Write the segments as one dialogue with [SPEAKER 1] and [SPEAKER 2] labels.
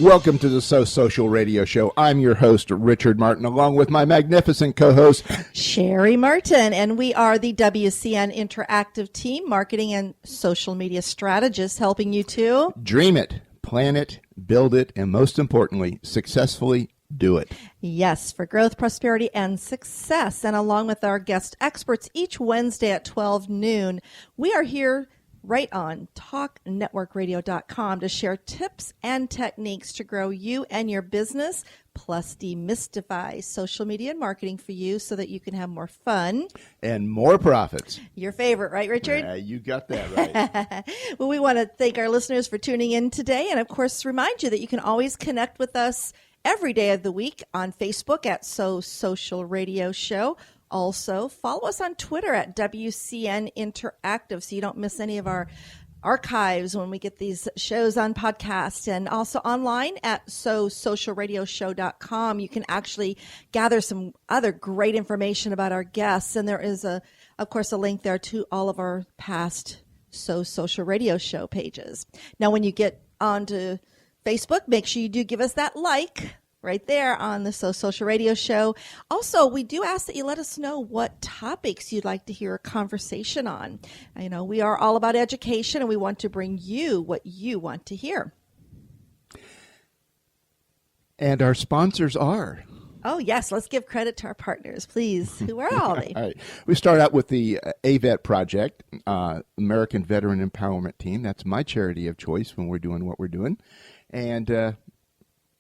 [SPEAKER 1] Welcome to the So Social Radio Show. I'm your host, Richard Martin, along with my magnificent co-host,
[SPEAKER 2] Cheri Martin, and we are the WCN Interactive Team, marketing and social media strategists, helping you to
[SPEAKER 1] dream it, plan it, build it, and most importantly, successfully do it.
[SPEAKER 2] Yes, for growth, prosperity, and success. And along with our guest experts, each Wednesday at 12 noon, we are here right on talknetworkradio.com to share tips and techniques to grow you and your business, plus demystify social media and marketing for you so that you can have more fun
[SPEAKER 1] and more profits.
[SPEAKER 2] Your favorite, right, Richard?
[SPEAKER 1] You got that right.
[SPEAKER 2] Well, we want to thank our listeners for tuning in today, and of course remind you that you can always connect with us every day of the week on Facebook at So Social Radio Show. Also, follow us on Twitter at WCN Interactive so you don't miss any of our archives when we get these shows on podcast, and also online at SoSocialRadioShow.com. You can actually gather some other great information about our guests, and there is, of course, a link there to all of our past So Social Radio Show pages. Now, when you get onto Facebook, make sure you do give us that like right there on the So Social Radio Show. Also, we do ask that you let us know what topics you'd like to hear a conversation on. You know, we are all about education, and we want to bring you what you want to hear.
[SPEAKER 1] And our sponsors are...
[SPEAKER 2] Oh, yes. Let's give credit to our partners, please. Who are all they?
[SPEAKER 1] All right. We start out with the AVET Project, American Veteran Empowerment Team. That's my charity of choice when we're doing what we're doing. And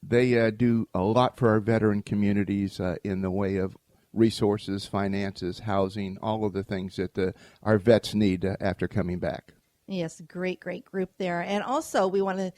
[SPEAKER 1] they do a lot for our veteran communities in the way of resources, finances, housing, all of the things that our vets need after coming back.
[SPEAKER 2] Yes, great group there. And also we want to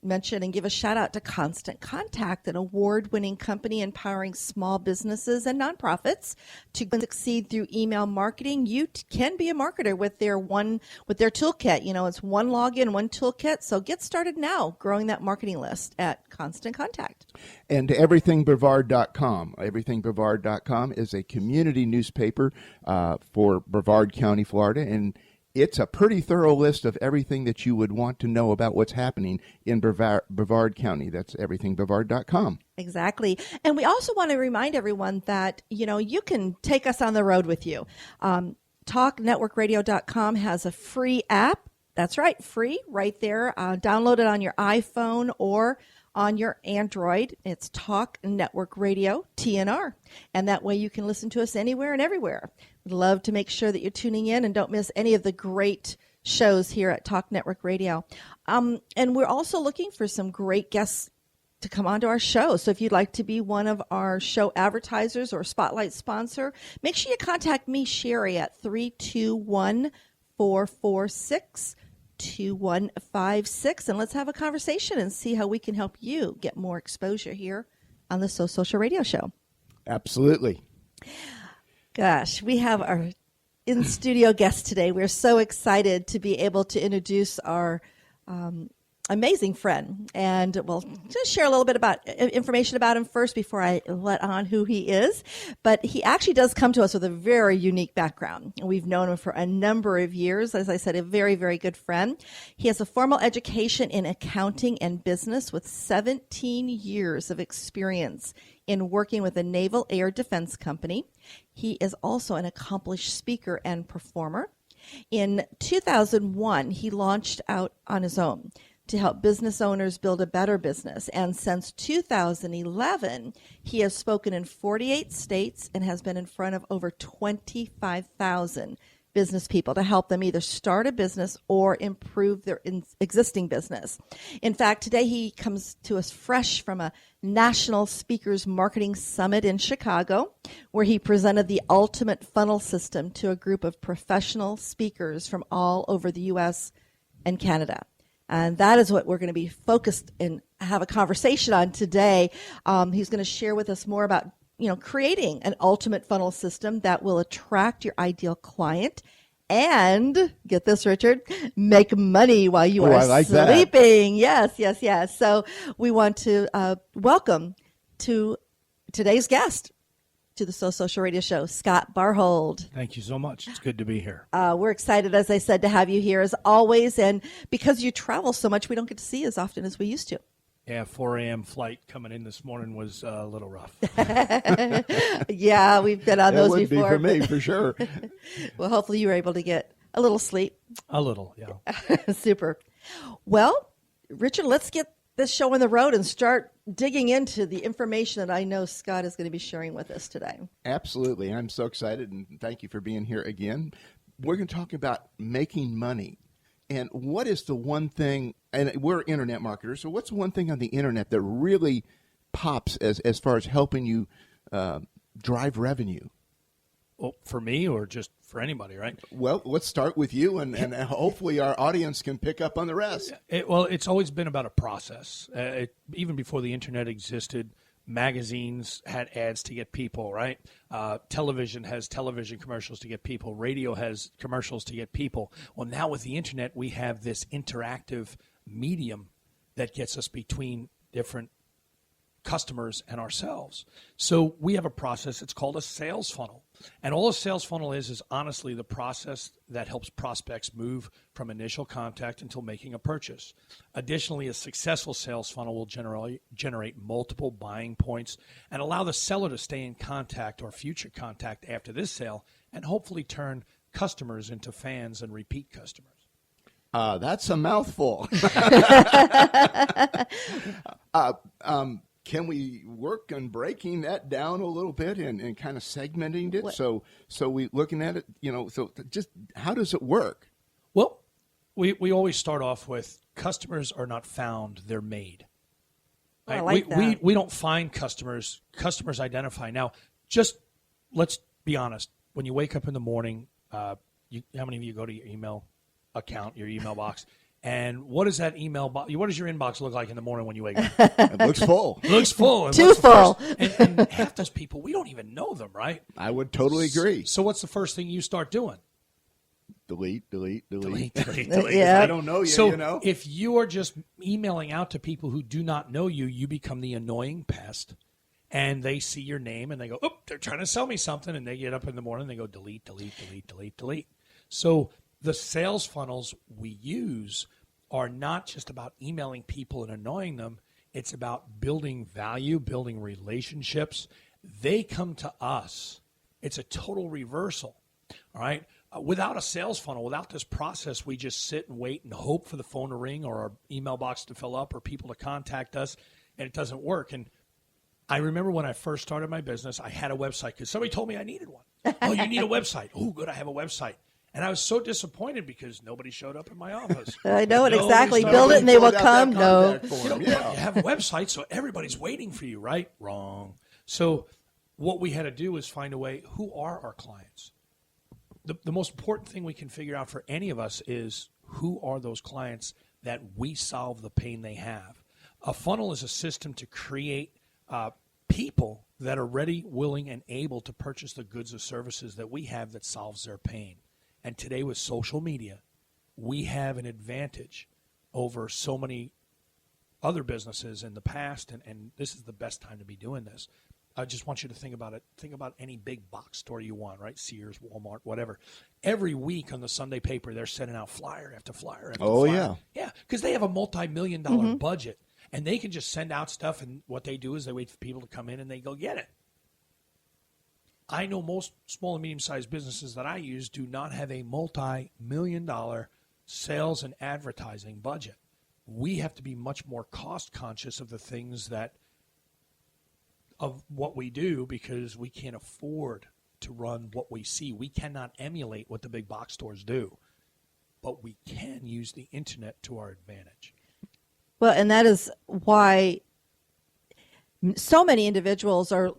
[SPEAKER 2] mention and give a shout out to Constant Contact, an award-winning company empowering small businesses and nonprofits to succeed through email marketing. You can be a marketer with their toolkit. You know, it's one login, one toolkit. So get started now growing that marketing list at Constant Contact.
[SPEAKER 1] And everythingbrevard.com. Everythingbrevard.com is a community newspaper for Brevard County, Florida, and it's a pretty thorough list of everything that you would want to know about what's happening in Brevard County. That's everythingbrevard.com.
[SPEAKER 2] Exactly. And we also want to remind everyone that, you know, you can take us on the road with you. TalkNetworkRadio.com has a free app. That's right, free right there. Download it on your iPhone or on your Android. It's Talk Network Radio, TNR. And that way you can listen to us anywhere and everywhere. We'd love to make sure that you're tuning in and don't miss any of the great shows here at Talk Network Radio. And we're also looking for some great guests to come onto our show. So if you'd like to be one of our show advertisers or spotlight sponsor, make sure you contact me, Cheri, at 321-446-2156, and let's have a conversation and see how we can help you get more exposure here on the So Social Radio Show.
[SPEAKER 1] Absolutely.
[SPEAKER 2] Gosh, we have our in-studio guest today. We're so excited to be able to introduce our amazing friend. And we'll just share a little bit about information about him first before I let on who he is. But he actually does come to us with a very unique background. We've known him for a number of years. As I said, a very, very good friend. He has a formal education in accounting and business with 17 years of experience in working with a naval air defense company. He is also an accomplished speaker and performer. In 2001, he launched out on his own to help business owners build a better business. And since 2011, he has spoken in 48 states and has been in front of over 25,000 business people to help them either start a business or improve their existing business. In fact, today he comes to us fresh from a National Speakers Marketing Summit in Chicago, where he presented the ultimate funnel system to a group of professional speakers from all over the U.S. and Canada. And that is what we're going to be focused and have a conversation on today. He's going to share with us more about, creating an ultimate funnel system that will attract your ideal client and, get this, Richard, make money while you are sleeping. That. Yes. So we want to welcome to today's guest to the So Social Radio Show, Scott Barhold.
[SPEAKER 3] Thank you so much. It's good to be here.
[SPEAKER 2] We're excited, as I said, to have you here as always. And because you travel so much, we don't get to see you as often as we used to.
[SPEAKER 3] Yeah, 4 a.m. flight coming in this morning was a little rough.
[SPEAKER 2] Yeah, we've been on those
[SPEAKER 1] would
[SPEAKER 2] before.
[SPEAKER 1] be for me, for sure.
[SPEAKER 2] Well, hopefully you were able to get a little sleep.
[SPEAKER 3] A little, yeah.
[SPEAKER 2] Super. Well, Richard, let's get this show on the road and start digging into the information that I know Scott is going to be sharing with us today.
[SPEAKER 1] Absolutely. I'm so excited, and thank you for being here again. We're going to talk about making money. And what is the one thing, and we're internet marketers, so what's the one thing on the internet that really pops as far as helping you drive revenue?
[SPEAKER 3] Well, for me or just for anybody, right?
[SPEAKER 1] Well, let's start with you, and hopefully our audience can pick up on the rest.
[SPEAKER 3] It's always been about a process. Even before the internet existed, magazines had ads to get people, right? Television has television commercials to get people. Radio has commercials to get people. Well, now with the internet, we have this interactive medium that gets us between different customers and ourselves. So we have a process. It's called a sales funnel. And all a sales funnel is honestly the process that helps prospects move from initial contact until making a purchase. Additionally, a successful sales funnel will generate multiple buying points and allow the seller to stay in contact or future contact after this sale and hopefully turn customers into fans and repeat customers.
[SPEAKER 1] That's a mouthful. Can we work on breaking that down a little bit and kind of segmenting it? So we looking at it, so just how does it work?
[SPEAKER 3] Well, we always start off with customers are not found, they're made.
[SPEAKER 2] Right? I like that.
[SPEAKER 3] We don't find customers. Customers identify. Now, just let's be honest. When you wake up in the morning, how many of you go to your email account, your email box? And what does that email box? What does your inbox look like in the morning when you wake up?
[SPEAKER 1] It looks full.
[SPEAKER 3] It looks full. And
[SPEAKER 2] Too full.
[SPEAKER 3] And half those people, we don't even know them, right?
[SPEAKER 1] I would totally agree.
[SPEAKER 3] So what's the first thing you start doing?
[SPEAKER 1] Delete.
[SPEAKER 2] Yeah.
[SPEAKER 1] I don't know you,
[SPEAKER 3] So if you are just emailing out to people who do not know you, you become the annoying pest. And they see your name and they go, oh, they're trying to sell me something. And they get up in the morning and they go, delete. So the sales funnels we use are not just about emailing people and annoying them. It's about building value, building relationships. They come to us. It's a total reversal, all right? Without a sales funnel, without this process, we just sit and wait and hope for the phone to ring or our email box to fill up or people to contact us, and it doesn't work. And I remember when I first started my business, I had a website because somebody told me I needed one. Oh, you need a website. Oh, good, I have a website. And I was so disappointed because nobody showed up in my office.
[SPEAKER 2] I know it exactly. Build it and they will come. No.
[SPEAKER 3] You have a website, so everybody's waiting for you, right? Wrong. So what we had to do is find a way, who are our clients? The most important thing we can figure out for any of us is who are those clients that we solve the pain they have. A funnel is a system to create people that are ready, willing, and able to purchase the goods or services that we have that solves their pain. And today with social media, we have an advantage over so many other businesses in the past, and this is the best time to be doing this. I just want you to think about it. Think about any big box store you want, right? Sears, Walmart, whatever. Every week on the Sunday paper, they're sending out flyer after flyer after flyer.
[SPEAKER 1] Yeah.
[SPEAKER 3] Yeah, because they have a multi-million-dollar budget, and they can just send out stuff, and what they do is they wait for people to come in, and they go get it. I know most small and medium-sized businesses that I use do not have a multi-million-dollar sales and advertising budget. We have to be much more cost-conscious of the things of what we do because we can't afford to run what we see. We cannot emulate what the big box stores do, but we can use the internet to our advantage.
[SPEAKER 2] Well, and that is why so many individuals are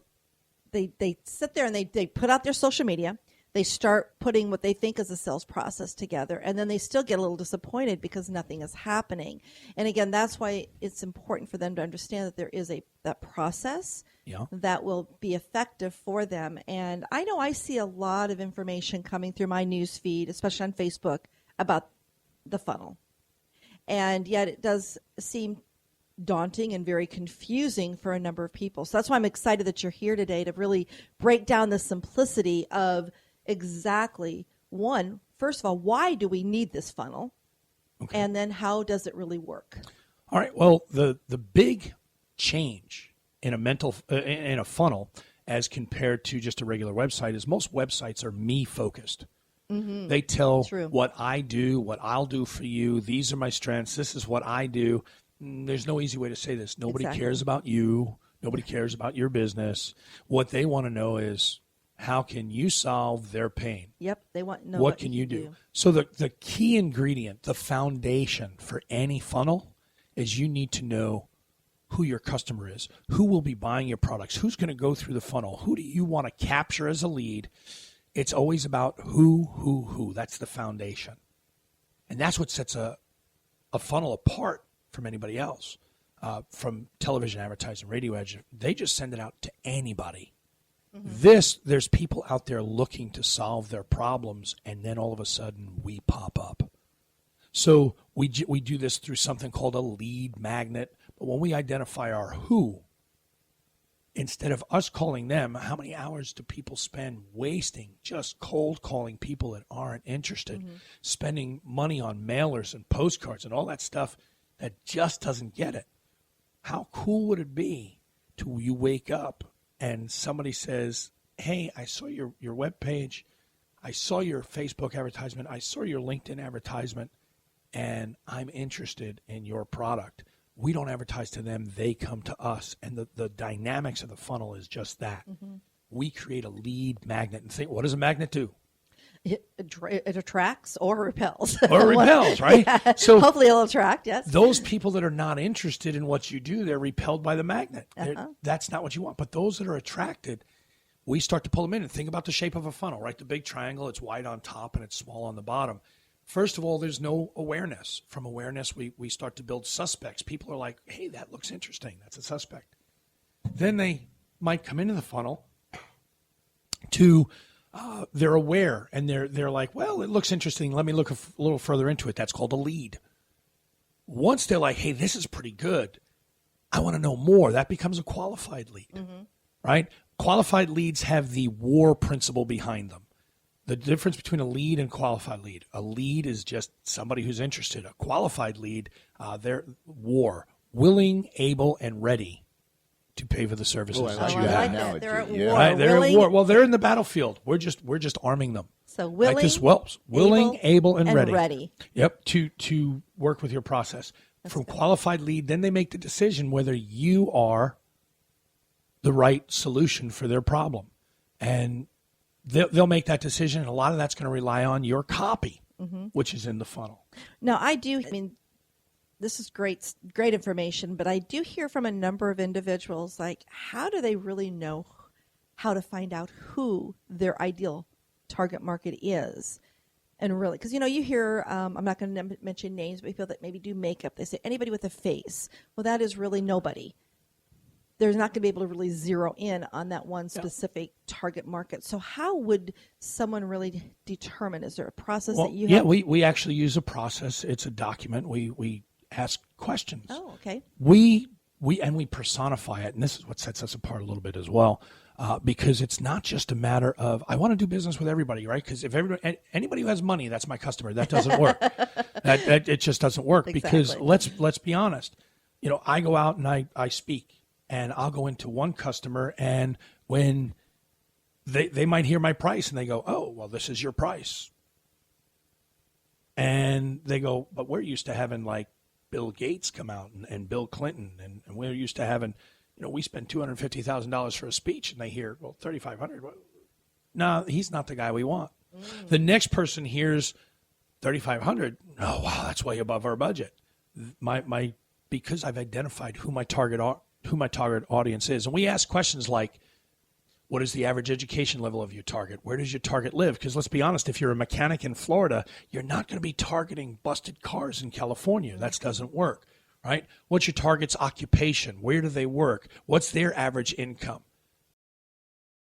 [SPEAKER 2] they sit there and they put out their social media. They start putting what they think is a sales process together, and then they still get a little disappointed because nothing is happening. And again, that's why it's important for them to understand that there is that process that will be effective for them. And I know I see a lot of information coming through my news feed, especially on Facebook, about the funnel. And yet it does seem daunting and very confusing for a number of people. So that's why I'm excited that you're here today to really break down the simplicity of exactly, first of all, why do we need this funnel? Okay. And then how does it really work?
[SPEAKER 3] All right. Well, the big change in a funnel as compared to just a regular website is most websites are me focused. Mm-hmm. They tell what I do, what I'll do for you. These are my strengths. This is what I do. There's no easy way to say this. Nobody cares about you. Nobody cares about your business. What they want to know is, how can you solve their pain?
[SPEAKER 2] Yep, they want to know
[SPEAKER 3] what can you do. So the key ingredient, the foundation for any funnel is you need to know who your customer is, who will be buying your products, who's going to go through the funnel, who do you want to capture as a lead. It's always about who. That's the foundation. And that's what sets a funnel apart from anybody else. From television advertising, radio ads, they just send it out to anybody. Mm-hmm. There's people out there looking to solve their problems, and then all of a sudden we pop up. So we do this through something called a lead magnet. But when we identify our who, instead of us calling them, how many hours do people spend wasting just cold calling people that aren't interested, spending money on mailers and postcards and all that stuff that just doesn't get it? How cool would it be to you wake up and somebody says, hey, I saw your webpage, I saw your Facebook advertisement, I saw your LinkedIn advertisement, and I'm interested in your product. We don't advertise to them, they come to us. And the dynamics of the funnel is just that. Mm-hmm. We create a lead magnet and think, what does a magnet do?
[SPEAKER 2] It attracts or repels.
[SPEAKER 3] Or repels, right?
[SPEAKER 2] Yeah.
[SPEAKER 3] So
[SPEAKER 2] hopefully it'll attract, yes.
[SPEAKER 3] Those people that are not interested in what you do, they're repelled by the magnet. That's not what you want. But those that are attracted, we start to pull them in. And think about the shape of a funnel, right? The big triangle, it's wide on top and it's small on the bottom. First of all, there's no awareness. From awareness, we start to build suspects. People are like, hey, that looks interesting. That's a suspect. Then they might come into the funnel to... they're aware, and they're like, well, it looks interesting. Let me look a little further into it. That's called a lead. Once they're like, hey, this is pretty good, I want to know more, that becomes a qualified lead, right? Qualified leads have the war principle behind them. The difference between a lead and qualified lead. A lead is just somebody who's interested. A qualified lead, they're war, willing, able, and ready to pay for the services that you have.
[SPEAKER 2] I like that. They're at war.
[SPEAKER 3] Right, they're at war. Well, they're in the battlefield. We're just arming them.
[SPEAKER 2] So willing,
[SPEAKER 3] like this whelps. Willing, able, and ready. Yep, to work with your process. From qualified lead, then they make the decision whether you are the right solution for their problem. And they'll make that decision, and a lot of that's going to rely on your copy, which is in the funnel.
[SPEAKER 2] Now, this is great information, but I do hear from a number of individuals, like, how do they really know how to find out who their ideal target market is? And really, because, you hear, I'm not going to mention names, but people that maybe do makeup, they say anybody with a face. Well, that is really nobody. They're not going to be able to really zero in on that one specific target market. So how would someone really determine? Is there a process that you have?
[SPEAKER 3] Yeah, we actually use a process. It's a document. We ask questions.
[SPEAKER 2] Oh, okay.
[SPEAKER 3] We personify it, and this is what sets us apart a little bit as well, because it's not just a matter of, I want to do business with everybody, right? Because if anybody who has money, that's my customer. That doesn't work. It just doesn't work. Exactly. Because let's be honest. I go out and I speak, and I'll go into one customer, and when they might hear my price, and they go, oh, well, this is your price. And they go, but we're used to having like Bill Gates come out and Bill Clinton, and we're used to having, we spend $250,000 for a speech, and they hear, well, $3,500. No, he's not the guy we want. The next person hears $3,500. Oh, wow, that's way above our budget. Because I've identified who my target audience is, and we ask questions like, what is the average education level of your target? Where does your target live? Because let's be honest, if you're a mechanic in Florida, you're not going to be targeting busted cars in California. That doesn't work, right? What's your target's occupation? Where do they work? What's their average income?